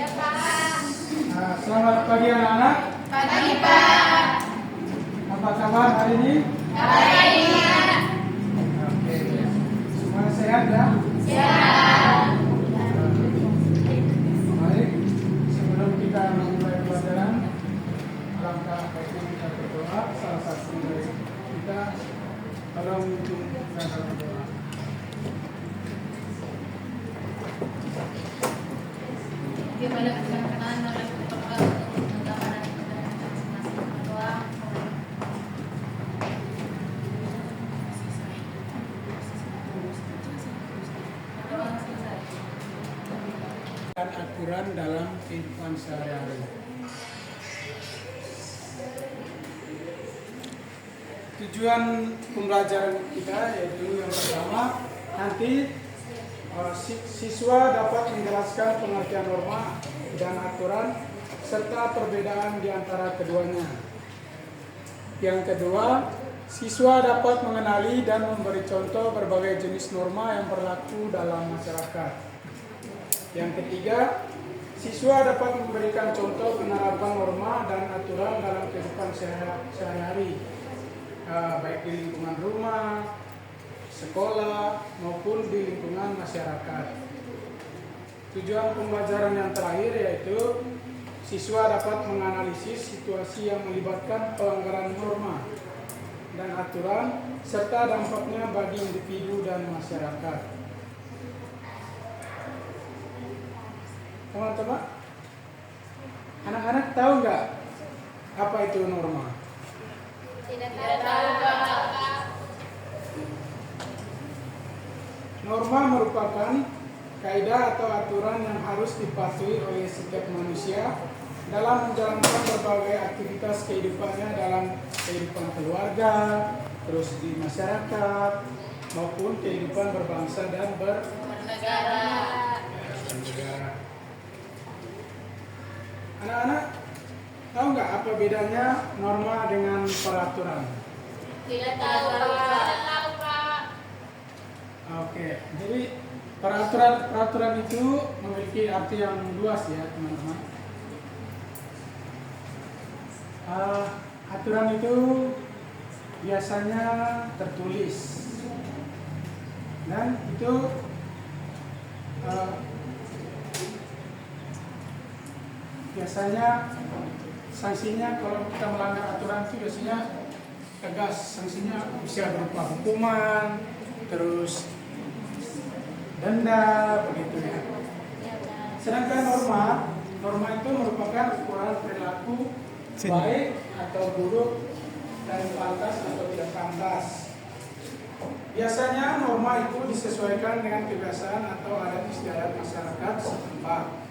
Ya, Pak. Nah, selamat pagi anak-anak. Pagi, Pak. Apa kabar hari ini? Baik. Oke. Semuanya sehat ya? Sehat. Baik. Sebelum kita memulai pelajaran, alangkah baiknya kita berdoa. Salah satu dari kita tolong memimpin kita dalam doa. Pada kesempatan mari kita berdoa untuk menggambarkan kepada kita masing-masing berdoa. Berdoa selesai. Dan aturan dalam kehidupan sehari-hari. Tujuan pembelajaran kita yaitu yang pertama, nanti siswa dapat menjelaskan pengertian norma dan aturan serta perbedaan di antara keduanya. Yang kedua, siswa dapat mengenali dan memberi contoh berbagai jenis norma yang berlaku dalam masyarakat. Yang ketiga, siswa dapat memberikan contoh penerapan norma dan aturan dalam kehidupan sehari-hari, baik di lingkungan rumah, sekolah, maupun di lingkungan masyarakat. Tujuan pembelajaran yang terakhir yaitu siswa dapat menganalisis situasi yang melibatkan pelanggaran norma dan aturan serta dampaknya bagi individu dan masyarakat. Teman-teman, anak-anak tahu nggak apa itu norma? Tidak tahu, Pak. Norma merupakan kaidah atau aturan yang harus dipatuhi oleh setiap manusia dalam menjalankan berbagai aktivitas kehidupannya dalam kehidupan keluarga, terus di masyarakat, maupun kehidupan berbangsa dan Bernegara. bernegara. Anak-anak, tahu nggak apa bedanya norma dengan peraturan? Tidak tahu, Pak. Oke, jadi peraturan itu memiliki arti yang luas ya teman-teman. Aturan itu biasanya tertulis dan itu biasanya sanksinya kalau kita melanggar aturan itu biasanya tegas, sanksinya bisa berupa hukuman, terus denda, begitu ya. Sedangkan norma itu merupakan ukuran perilaku baik atau buruk dan pantas atau tidak pantas. Biasanya norma itu disesuaikan dengan kebiasaan atau adat istiadat masyarakat setempat.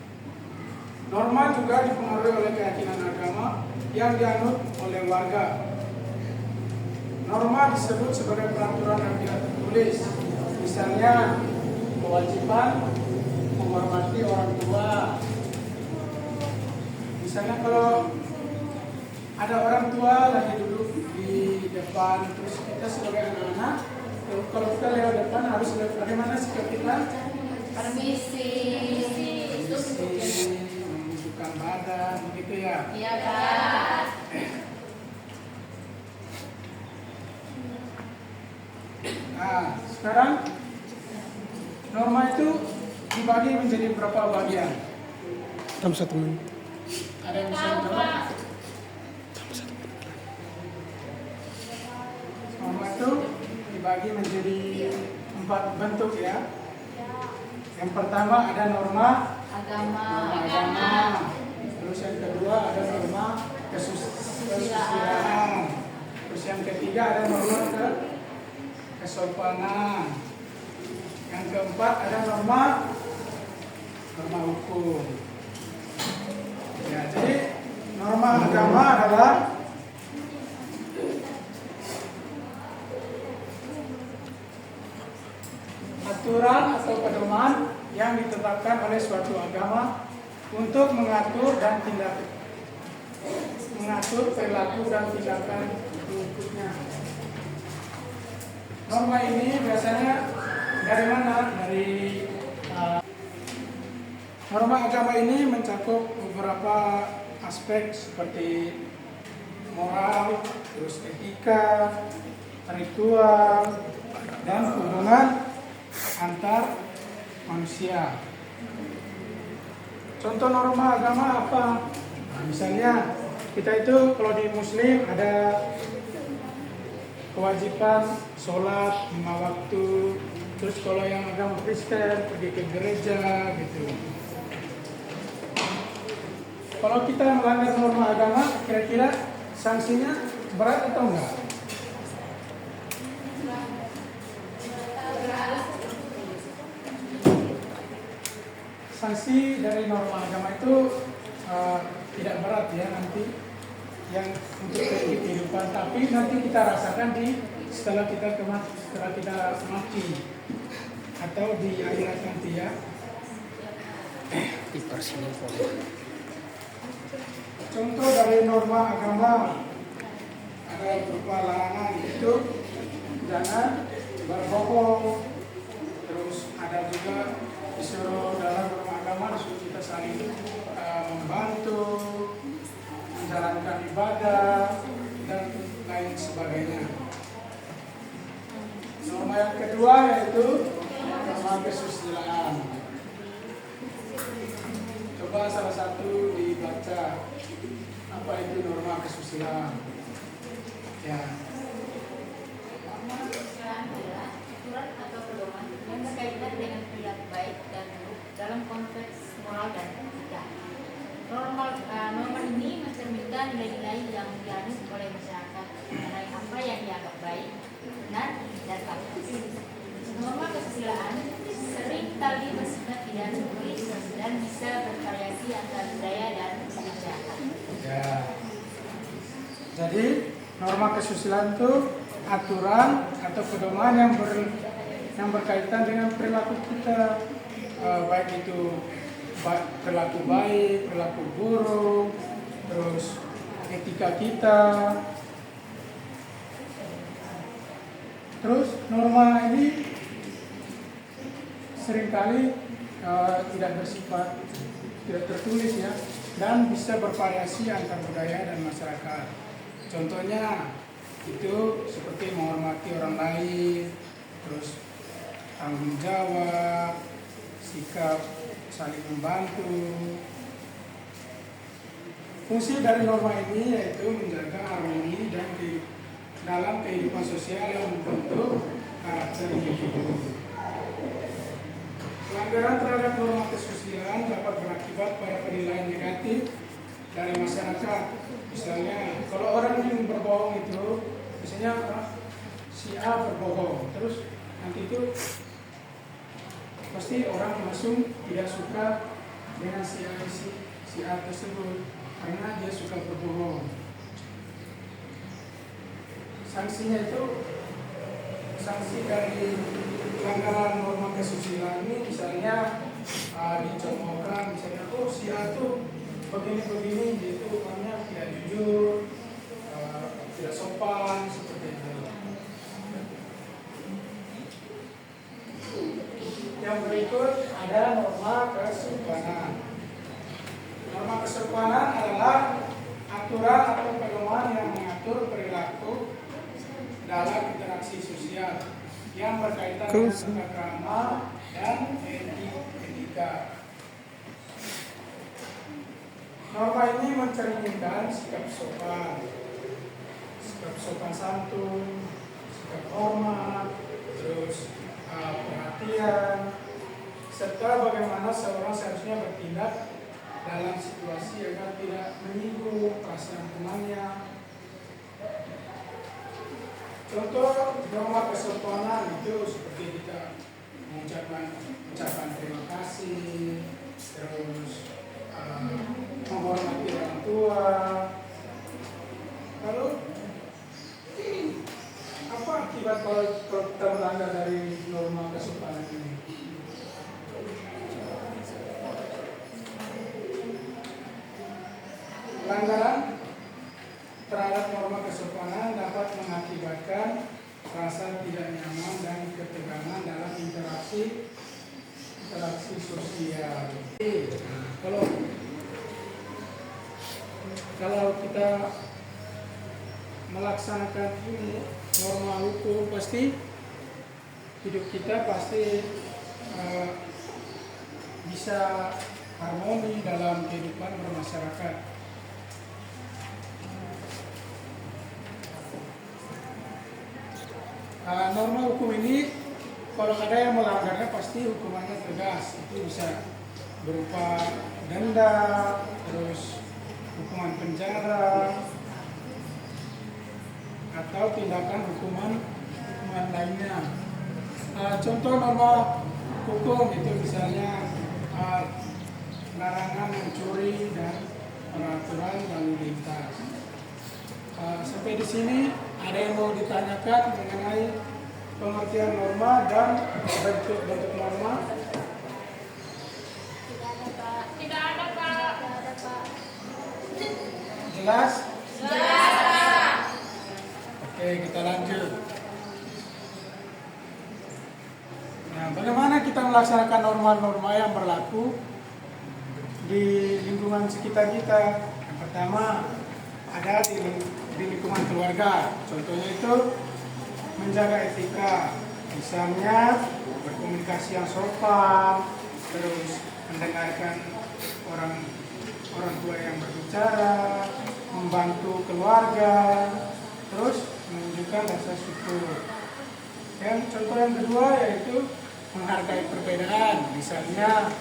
Norma juga dipengaruhi oleh keyakinan agama yang dianut oleh warga. Norma disebut sebagai peraturan yang tidak tertulis. Misalnya kewajiban menghormati orang tua. Misalnya kalau ada orang tua lagi duduk di depan, terus kita sebagai anak-anak, kalau kita lewat depan harus lihat bagaimana sikap kita. Permisi. Menunjukkan badan, begitu ya. Iya, Pak. Nah, sekarang norma itu dibagi menjadi berapa bagian? Dalam 1 menit. Ada yang bisa menjawab? Norma itu dibagi menjadi 4 bentuk ya. Yang pertama ada norma Agama. agama. Terus yang kedua ada norma kesusilaan. Terus yang ketiga ada norma kesopanan. Yang keempat ada norma hukum. Ya, jadi norma agama adalah aturan atau pedoman yang ditetapkan oleh suatu agama untuk mengatur perilaku dan tindakan pengikutnya. Norma ini biasanya dari mana? Dari Norma agama ini mencakup beberapa aspek seperti moral, terus etika, ritual, dan hubungan antar manusia. Contoh norma agama apa? Nah, misalnya kita itu kalau di Muslim ada kewajiban sholat 5 waktu. Terus kalau yang agama Kristen pergi ke gereja gitu. Kalau kita melanggar norma agama, kira-kira sanksinya berat atau enggak? Sanksi dari norma agama itu tidak berat ya nanti yang untuk kehidupan, tapi nanti kita rasakan setelah kita mati atau di akhirat nanti ya. Contoh dari norma agama ada berupa larangan itu jangan berbohong. Terus ada juga disuruh dalam norma agama disuruh kita saling membantu, menjalankan ibadah dan lain sebagainya. Norma yang kedua yaitu norma kesusilaan. Coba salah satu dibaca. Apa itu norma kesusilaan? Ya. Norma kesusilaan adalah aturan atau pedoman yang berkaitan dengan perilaku baik dan buruk dalam konteks moral dan etika. Norma ini mencerminkan nilai-nilai yang dianut oleh masyarakat mengenai apa yang dianggap baik, benar, dan bagus. Norma kesusilaan sering kali bersifat tidak tertulis dan bisa bervariasi antara budaya dan masyarakat. Ya. Jadi norma kesusilaan itu aturan atau pedoman yang berkaitan dengan perilaku kita, baik itu perilaku baik, perilaku buruk, terus etika kita. Terus norma ini seringkali tidak bersifat tidak tertulis ya, dan bisa bervariasi antar budaya dan masyarakat. Contohnya itu seperti menghormati orang lain, terus tanggung jawab, sikap saling membantu. Fungsi dari norma ini yaitu menjaga harmoni dan dalam kehidupan sosial yang membentuk karakter individu. Pelanggaran terhadap norma kesusilaan dapat berakibat pada penilaian negatif dari masyarakat. Misalnya, kalau orang yang berbohong itu, misalnya si A berbohong, terus nanti itu pasti orang langsung tidak suka dengan si A tersebut karena dia suka berbohong. Sanksinya itu, sanksi dari pelanggaran norma kesusilaan ini misalnya dicontohkan, misalnya si A tuh begini gitu, orangnya tidak jujur, tidak sopan seperti itu. Yang berikut ada norma kesopanan. Norma kesopanan adalah aturan atau pedoman yang mengatur perilaku dalam interaksi sosial yang berkaitan dengan tata krama dan etika. Norma ini mencerminkan sikap sopan santun, sikap hormat, terus perhatian, serta bagaimana seorang seharusnya bertindak dalam situasi agar tidak menyinggung perasaan temannya. Contoh norma kesopanan itu seperti kita mengucapkan terima kasih, terus menghormati orang tua. Lalu apa akibat kalau kita melanggar dari norma kesopanan ini? Pelanggaran terhadap norma kesopanan dapat mengakibatkan rasa tidak nyaman dan ketegangan dalam interaksi sosial. kita melaksanakan ini norma hukum, pasti hidup kita pasti bisa harmoni dalam kehidupan bermasyarakat. Norma hukum ini kalau ada yang melanggarnya pasti hukumannya tegas. Itu bisa berupa denda, terus hukuman penjara, atau tindakan hukuman lainnya. Contoh norma hukum itu misalnya larangan mencuri dan peraturan lalu lintas. Sampai di sini ada yang mau ditanyakan mengenai pengertian norma dan bentuk-bentuk norma? Tidak ada, Pak. Jelas? Jelas, Pak. Oke, kita lanjut. Nah, bagaimana kita melaksanakan norma-norma yang berlaku di lingkungan sekitar kita? Yang pertama, ada di lingkungan keluarga. Contohnya itu menjaga etika, misalnya berkomunikasi yang sopan, terus mendengarkan orang tua yang berbicara, membantu keluarga, terus menunjukkan rasa syukur. Yang contoh yang kedua yaitu menghargai perbedaan, misalnya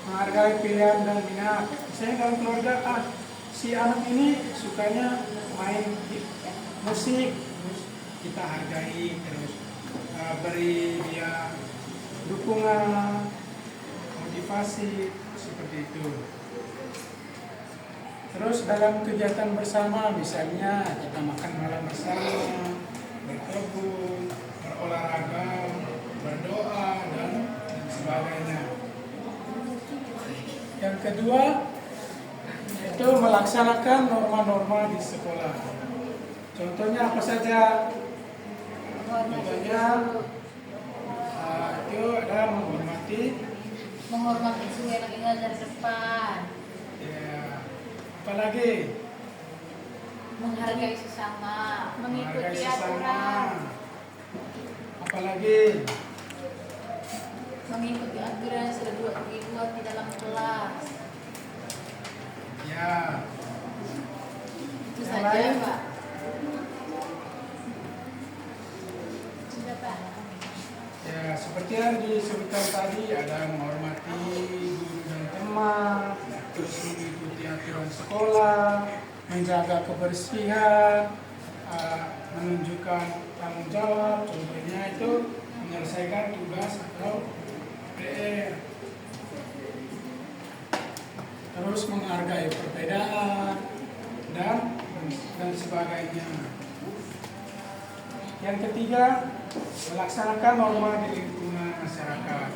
menghargai pilihan dan minat. Misalnya dalam keluarga, si anak ini sukanya main musik, terus kita hargai, terus beri dia dukungan, motivasi, seperti itu. Terus dalam kegiatan bersama, misalnya kita makan malam bersama, berkebun, berolahraga, berdoa, dan sebagainya. Yang kedua, itu melaksanakan norma-norma di sekolah. Contohnya apa saja? Contohnya itu ada menghormati Suhu yang tinggal dari depan. ya, apalagi Menghargai sesama. menghargai Mengikuti sesama, aturan. apalagi Mengikuti aturan yang sudah dibuat di dalam kelas. ya. Itu Yang saja, lain? Pak. Sudah, Pak. Ya, seperti yang disebutkan tadi, ada menghormati guru dan teman, terus mengikuti aturan sekolah, menjaga kebersihan, menunjukkan tanggung jawab, contohnya itu menyelesaikan tugas atau PR. Terus menghargai perbedaan dan sebagainya. Yang ketiga, melaksanakan norma di lingkungan masyarakat.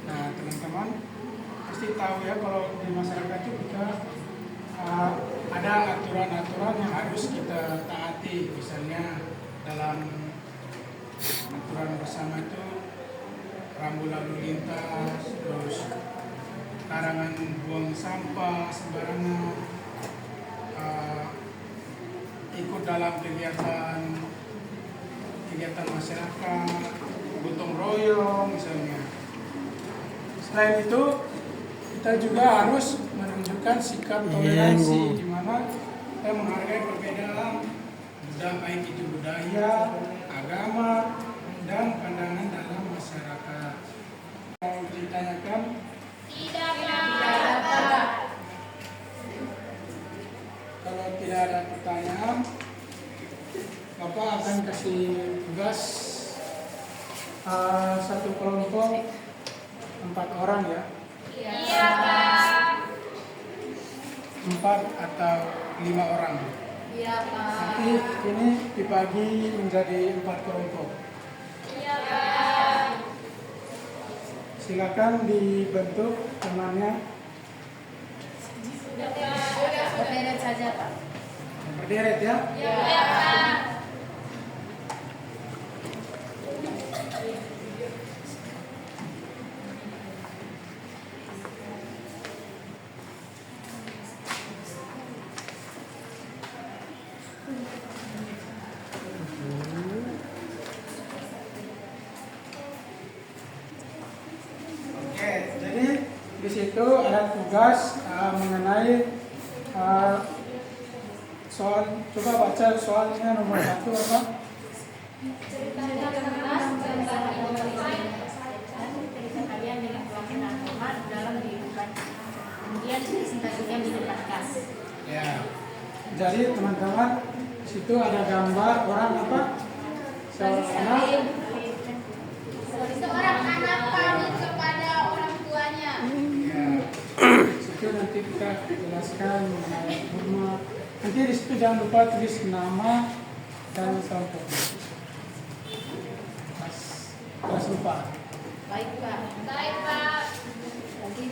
Nah, teman-teman pasti tahu ya kalau di masyarakat itu kita ada aturan-aturan yang harus kita taati. Misalnya dalam aturan bersama itu rambu lalu lintas, terus larangan buang sampah sembarangan, ikut dalam kegiatan masyarakat, gotong royong misalnya. Selain itu, kita juga harus menunjukkan sikap toleransi, di mana kita menghargai perbedaan, baik itu budaya, agama, dan pandangan dalam masyarakat. Mau ditanyakan? Tidak, Pak. Kalau tidak ada pertanyaan, Bapak akan kasih tugas satu kelompok 4 orang ya. Iya, Pak. 4 atau 5 orang. Iya, Pak. Nanti ini dibagi menjadi 4 kelompok. Iya, Pak. Silakan dibentuk temannya. Berderet saja, Pak. Berderet ya. Iya, Pak. tugas mengenai soal, coba baca soalnya nomor 1 apa? Ceritakan tentang kalian dengan pelaksanaan norma dalam kehidupan. Kemudian presentasinya di depan kelas. Ya. Jadi teman-teman, di situ ada gambar orang apa? Seorang anak pamit kepada orang tuanya. Ya. Di situ nanti kita jelaskan mengenai norma. Nanti di situ jangan lupa tulis nama dan sampai. Kelas lupa. Baik Pak. Baik, Pak. Lagi